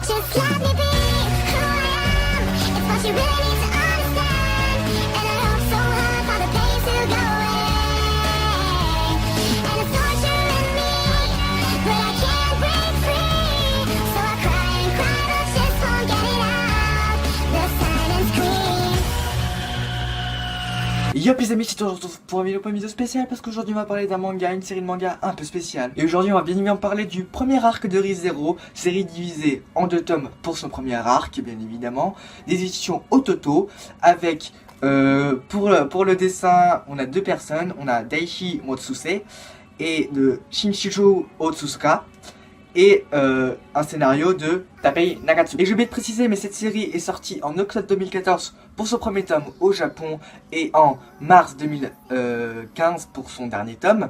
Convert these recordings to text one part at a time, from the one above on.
Just let me be who I am. It's what you really need to understand. And I hope so hard for the pain to go away. And it's torturing me, but I can't break free. So I cry and cry, but just won't get it out. The silence queen. Yop les amis, c'est toujours pour une vidéo spéciale parce qu'aujourd'hui on va parler d'un manga, une série de manga un peu spéciale. Et aujourd'hui on va bien évidemment parler du premier arc de Re:Zero, série divisée en 2 tomes pour son premier arc, bien évidemment, des éditions Ototo, avec pour le dessin, on a 2 personnes, on a Daichi Motsuse et de Shinshiro Otsuka. Et un scénario de Tapei Nagatsu. Et j'ai oublié de préciser, mais cette série est sortie en octobre 2014 pour son premier tome au Japon et en mars 2015 pour son dernier tome.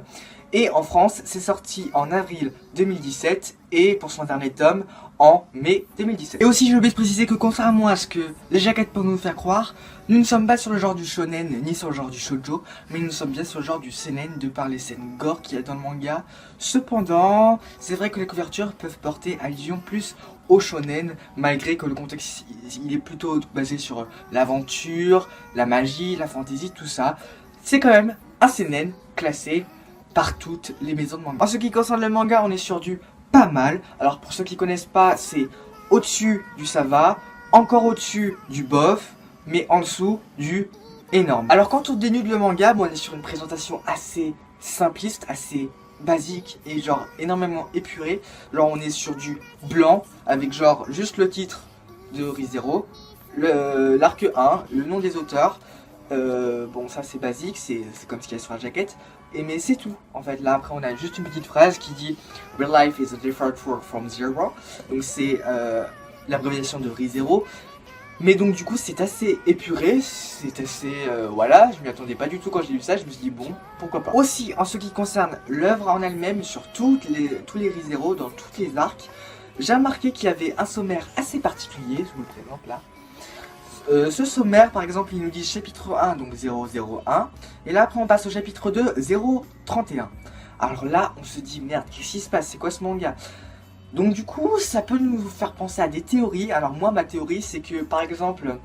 Et en France, c'est sorti en avril 2017 et pour son dernier tome en mai 2017. Et aussi, j'ai oublié de préciser que contrairement à ce que les jaquettes peuvent nous faire croire, nous ne sommes pas sur le genre du shonen ni sur le genre du shoujo, mais nous sommes bien sur le genre du seinen de par les scènes gore qu'il y a dans le manga. Cependant, c'est vrai que les couvertures peuvent porter allusion plus au shonen, malgré que le contexte il est plutôt basé sur l'aventure, la magie, la fantasy, tout ça. C'est quand même un seinen classé par toutes les maisons de manga. En ce qui concerne le manga, on est sur du pas mal. Alors pour ceux qui connaissent pas, c'est au-dessus du ça va, encore au-dessus du bof, mais en dessous du énorme. Alors quand on dénude le manga, bon, on est sur une présentation assez simpliste, assez basique et genre énormément épurée. Genre on est sur du blanc avec genre juste le titre de Re:Zero, l'arc 1, le nom des auteurs. Bon ça c'est basique, c'est comme ce qu'il y a sur la jaquette. Mais c'est tout en fait. Là après on a juste une petite phrase qui dit Real life is a different world from zero. Donc c'est l'abréviation de Re:Zero. Mais donc du coup c'est assez épuré, c'est assez voilà, je m'y attendais pas du tout quand j'ai lu ça, je me suis dit bon, pourquoi pas. Aussi en ce qui concerne l'œuvre en elle-même, sur tous les Re:Zero, dans tous les arcs, j'ai remarqué qu'il y avait un sommaire assez particulier, je vous le présente là. Ce sommaire par exemple il nous dit chapitre 1 donc 001 et là après on passe au chapitre 2 031. Alors là on se dit merde, qu'est-ce qui se passe, c'est quoi ce manga? Donc du coup ça peut nous faire penser à des théories. Alors moi ma théorie c'est que par exemple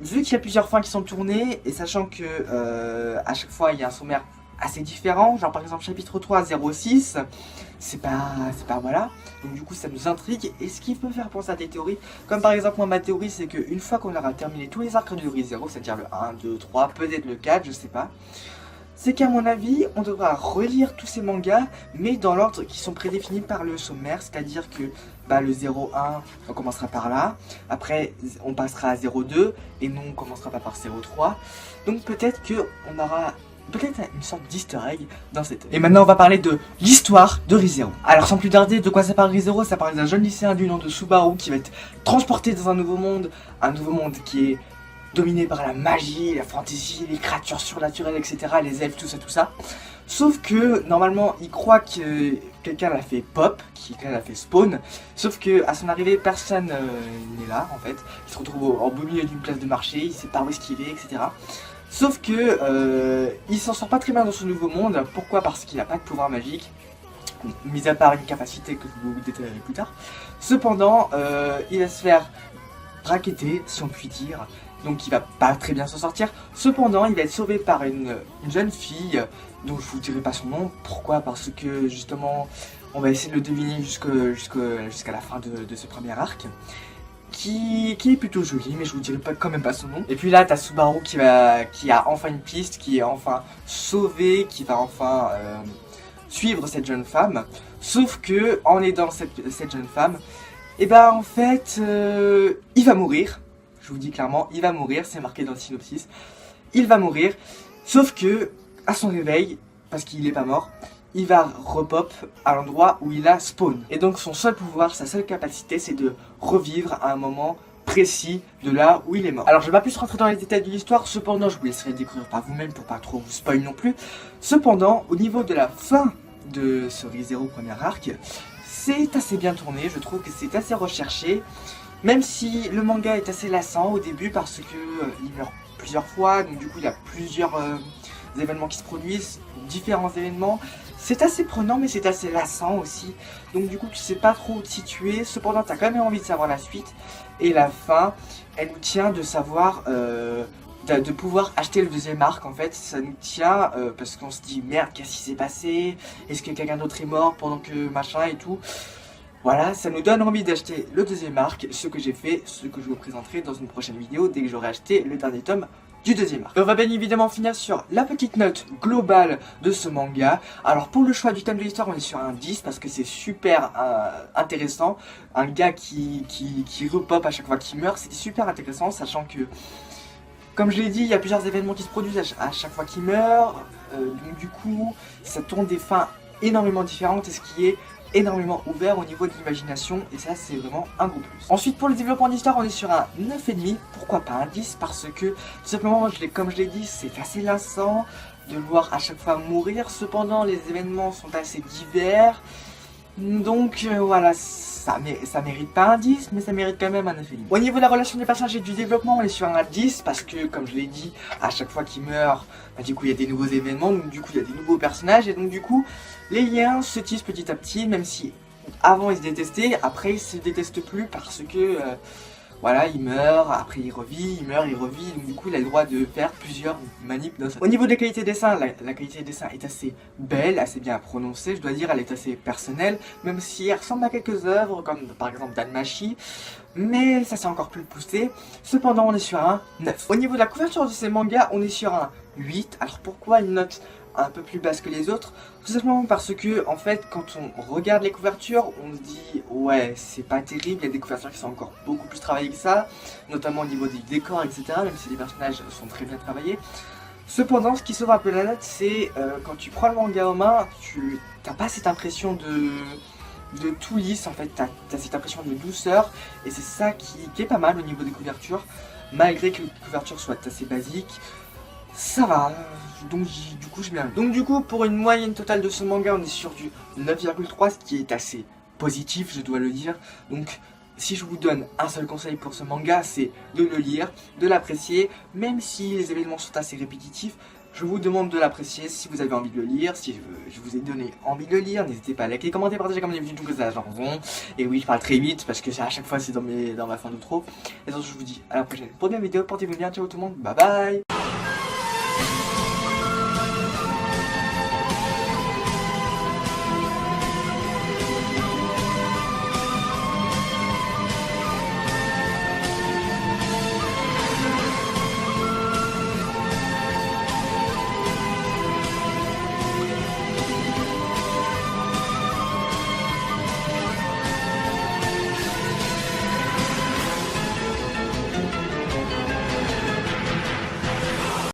vu qu'il y a plusieurs fins qui sont tournées et sachant que à chaque fois il y a un sommaire assez différent, genre par exemple chapitre 3 06, c'est pas voilà, donc du coup ça nous intrigue et ce qui peut faire penser à des théories, comme par exemple moi ma théorie c'est qu'une fois qu'on aura terminé tous les arcs de Re:Zero, c'est à dire le 1, 2, 3, peut-être le 4, je sais pas, c'est qu'à mon avis on devra relire tous ces mangas mais dans l'ordre qui sont prédéfinis par le sommaire, c'est à dire que bah, le 01 on commencera par là, après on passera à 02 et non on commencera pas par 03, donc peut-être qu'on aura peut-être une sorte d'easter egg dans cette œuvre. Et maintenant on va parler de l'histoire de Re:Zero. Alors sans plus tarder, de quoi ça parle Re:Zero? Ça parle d'un jeune lycéen du nom de Subaru qui va être transporté dans un nouveau monde qui est dominé par la magie, la fantasy, les créatures surnaturelles, etc. Les elfes, tout ça. Sauf que normalement il croit que quelqu'un l'a fait pop, quelqu'un l'a fait spawn. Sauf que à son arrivée personne n'est là en fait. Il se retrouve au beau milieu d'une place de marché, il sait pas où est-ce qu'il est, etc. Sauf que il s'en sort pas très bien dans ce nouveau monde. Pourquoi? Parce qu'il n'a pas de pouvoir magique, mis à part une capacité que vous détaillerez plus tard. Cependant, il va se faire racketter, si on peut dire. Donc il va pas très bien s'en sortir. Cependant, il va être sauvé par une jeune fille dont je vous dirai pas son nom. Pourquoi? Parce que justement, on va essayer de le deviner jusqu'à la fin de ce premier arc. Qui est plutôt jolie, mais je vous dirai quand même pas son nom. Et puis là, t'as Subaru qui a enfin une piste, qui est enfin sauvé, qui va enfin suivre cette jeune femme. Sauf que, en aidant cette jeune femme, et ben en fait, il va mourir. Je vous dis clairement, il va mourir, c'est marqué dans le synopsis. Il va mourir, sauf que, à son réveil, parce qu'il est pas mort, il va repop à l'endroit où il a spawn. Et donc son seul pouvoir, sa seule capacité, c'est de revivre à un moment précis de là où il est mort. Alors je vais pas plus rentrer dans les détails de l'histoire, cependant je vous laisserai découvrir par vous-même pour pas trop vous spoil non plus. Cependant, au niveau de la fin de ce Re:Zero premier arc, c'est assez bien tourné, je trouve que c'est assez recherché. Même si le manga est assez lassant au début parce que il meurt plusieurs fois, donc du coup il y a plusieurs événements qui se produisent, différents événements. C'est assez prenant, mais c'est assez lassant aussi. Donc du coup, tu sais pas trop où te situer. Cependant, tu as quand même envie de savoir la suite. Et la fin, elle nous tient de savoir, de pouvoir acheter le deuxième arc. En fait, ça nous tient parce qu'on se dit merde, qu'est-ce qui s'est passé? Est-ce que quelqu'un d'autre est mort pendant que machin et tout? Voilà, ça nous donne envie d'acheter le deuxième arc, ce que j'ai fait, ce que je vous présenterai dans une prochaine vidéo dès que j'aurai acheté le dernier tome du deuxième arc. Et on va bien évidemment finir sur la petite note globale de ce manga. Alors pour le choix du thème de l'histoire, on est sur un 10 parce que c'est super intéressant. Un gars qui repop à chaque fois qu'il meurt, c'est super intéressant, sachant que, comme je l'ai dit, il y a plusieurs événements qui se produisent à chaque fois qu'il meurt. Donc du coup, ça tourne des fins énormément différentes, et ce qui est énormément ouvert au niveau de l'imagination, et ça c'est vraiment un gros plus. Ensuite pour le développement d'histoire, on est sur un 9,5, pourquoi pas un 10, parce que tout simplement, comme je l'ai dit, c'est assez lassant de le voir à chaque fois mourir. Cependant les événements sont assez divers, donc voilà, ça mérite pas un 10, mais ça mérite quand même un 9,5. Au niveau de la relation des personnages et du développement, on est sur un 10 parce que, comme je l'ai dit, à chaque fois qu'il meurt, bah, du coup il y a des nouveaux événements, donc du coup il y a des nouveaux personnages, et donc du coup les liens se tissent petit à petit, même si avant ils se détestaient, après ils se détestent plus parce que voilà, il meurt, après il revit, il meurt, il revit, donc du coup il a le droit de faire plusieurs manips dans sa... Au niveau de la qualité des dessins, la qualité des dessins est assez belle, assez bien prononcée, je dois dire, elle est assez personnelle, même si elle ressemble à quelques œuvres, comme par exemple Danmachi, mais ça c'est encore plus poussé. Cependant on est sur un 9. Au niveau de la couverture de ces mangas, on est sur un 8, alors pourquoi une note un peu plus basse que les autres? Tout simplement parce que, en fait, quand on regarde les couvertures, on se dit ouais, c'est pas terrible, il y a des couvertures qui sont encore beaucoup plus travaillées que ça, notamment au niveau des décors, etc., même si les personnages sont très bien travaillés. Cependant, ce qui sauve un peu la note, c'est quand tu prends le manga en main, tu n'as pas cette impression de tout lisse, en fait, t'as cette impression de douceur, et c'est ça qui est pas mal au niveau des couvertures, malgré que les couvertures soient assez basiques. Ça va, donc du coup j'aime bien. Donc du coup pour une moyenne totale de ce manga, on est sur du 9,3, ce qui est assez positif, je dois le dire. Donc si je vous donne un seul conseil pour ce manga, c'est de le lire, de l'apprécier, même si les événements sont assez répétitifs. Je vous demande de l'apprécier si vous avez envie de le lire, si je vous ai donné envie de le lire, n'hésitez pas à liker, commenter, partager comme d'habitude, que ça change. Et oui, je parle très vite parce que à chaque fois c'est dans ma fin d'outro. Et donc je vous dis à la prochaine pour une vidéo, portez-vous bien, ciao tout le monde, bye bye.